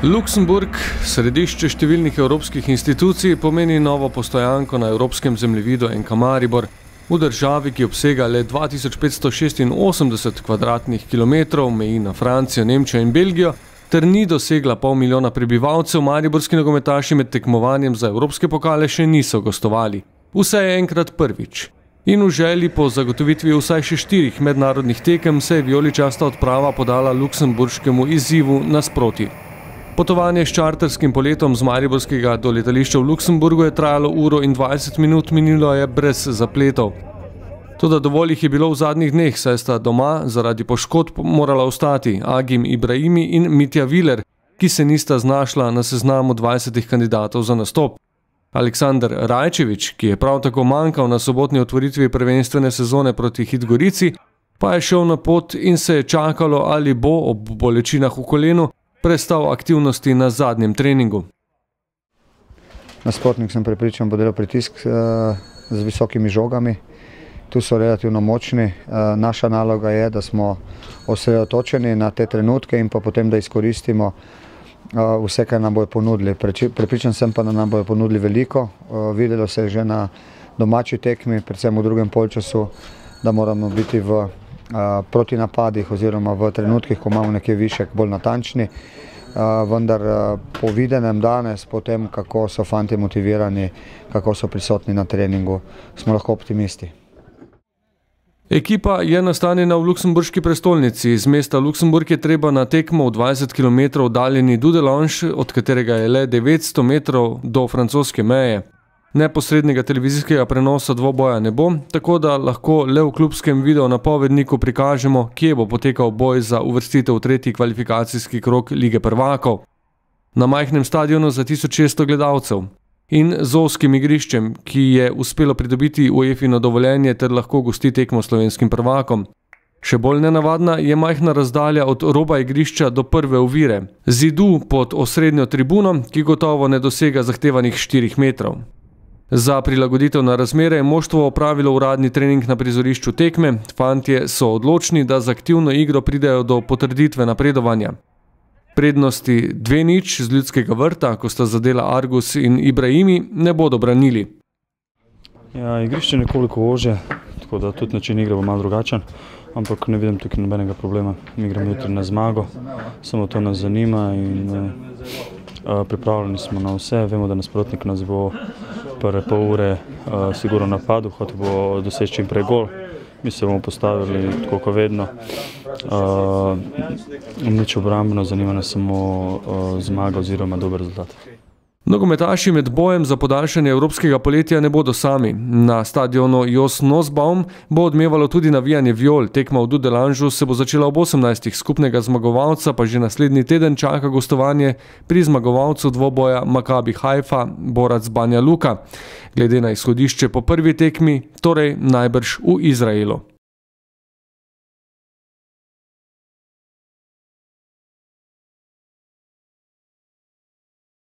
Luksemburg, središče številnih evropskih institucij, pomeni novo postojanko na evropskem zemljevidu NK Maribor, v državi, ki obsega le 2586 kvadratnih kilometrov, meji na Francijo, Nemčijo in Belgijo, ter ni dosegla 500 000 prebivalcev, mariborski nogometaši med tekmovanjem za evropske pokale še niso gostovali. Vse je enkrat prvič. In v želji po zagotovitvi vsaj še 4 mednarodnih tekem se je vijoličasta odprava podala luksemburškemu izzivu nasproti. Potovanje s čarterskim poletom z mariborskega do letališča v Luksemburgu je trajalo 1:20, minilo je brez zapletov. Toda dovolj jih je bilo v zadnjih dneh, saj sta doma zaradi poškodb morala ostati Agim Ibrahimi in Mitja Viler, ki se nista znašla na seznamu 20 kandidatov za nastop. Aleksander Rajčević, ki je prav tako manjkal na sobotni otvoritvi prvenstvene sezone proti Hit Gorici, pa je šel na pot in se je čakalo, ali bo ob bolečinah v kolenu prestal aktivnosti na zadnjem treningu. Nasprotnik sem prepričan, bo delal pritisk z visokimi žogami. Tu so relativno močni. Naša naloga je, da smo osredotočeni na te trenutke in pa potem, da izkoristimo vse, kar nam bojo ponudili. Prepričan sem pa, da nam bojo ponudili veliko. Videlo se je že na domači tekmi, predvsem v drugem polčasu, da moramo biti v protinapadih oziroma v trenutkih, ko imamo nekje višek, bolj natančni. Vendar po videnem danes, po tem, kako so fanti motivirani, kako so prisotni na treningu, smo lahko optimisti. Ekipa je nastanjena v luksemburški prestolnici. Iz mesta Luksemburg je treba na tekmo v 20 km oddaljeni Dudelange, od katerega je le 900 metrov do francoske meje. Neposrednega televizijskega prenosa dvoboja ne bo, tako da lahko le v klubskem videonapovedniku prikažemo, kje bo potekal boj za uvrstitev v tretji kvalifikacijski krog Lige prvakov. Na majhnem stadionu za 1600 gledalcev in z ozkim igriščem, ki je uspelo pridobiti UEFA-no dovoljenje ter lahko gosti tekmo slovenskim prvakom. Še bolj nenavadna je majhna razdalja od roba igrišča do prve ovire, zidu pod osrednjo tribuno, ki gotovo ne dosega zahtevanih 4 metrov. Za prilagoditev na razmere je moštvo opravilo uradni trening na prizorišču tekme. Fantje so odločni, da z aktivno igro pridejo do potrditve napredovanja. Prednosti 2:0 z Ljudskega vrta, ko sta zadela Argus in Ibrahimi, ne bodo branili. Ja, igrišče je nekoliko ožje, tako da tudi način igre bo malo drugačen, ampak ne vidim tukaj nobenega problema. Mi igramo jutri na zmago, samo to nas zanima in pripravljeni smo na vse. Vemo, da nasprotnik nas bo prve pol ure sigurno napadel, hotel bo doseči čim prej gol. Mi se bomo postavili tako kot vedno. Nič obrambno, zanima nas samo zmaga oziroma dober rezultat. Nogometaši med bojem za podaljšanje evropskega poletja ne bodo sami. Na stadionu Jos Nussbaum bo odmevalo tudi navijanje viol. Tekma v Dudelangeu se bo začela ob 18. Skupnega zmagovalca pa že naslednji teden čaka gostovanje pri zmagovalcu dvoboja Maccabi Haifa Borac Banja Luka. Glede na izhodišče po prvi tekmi, torej najbrž v Izraelu.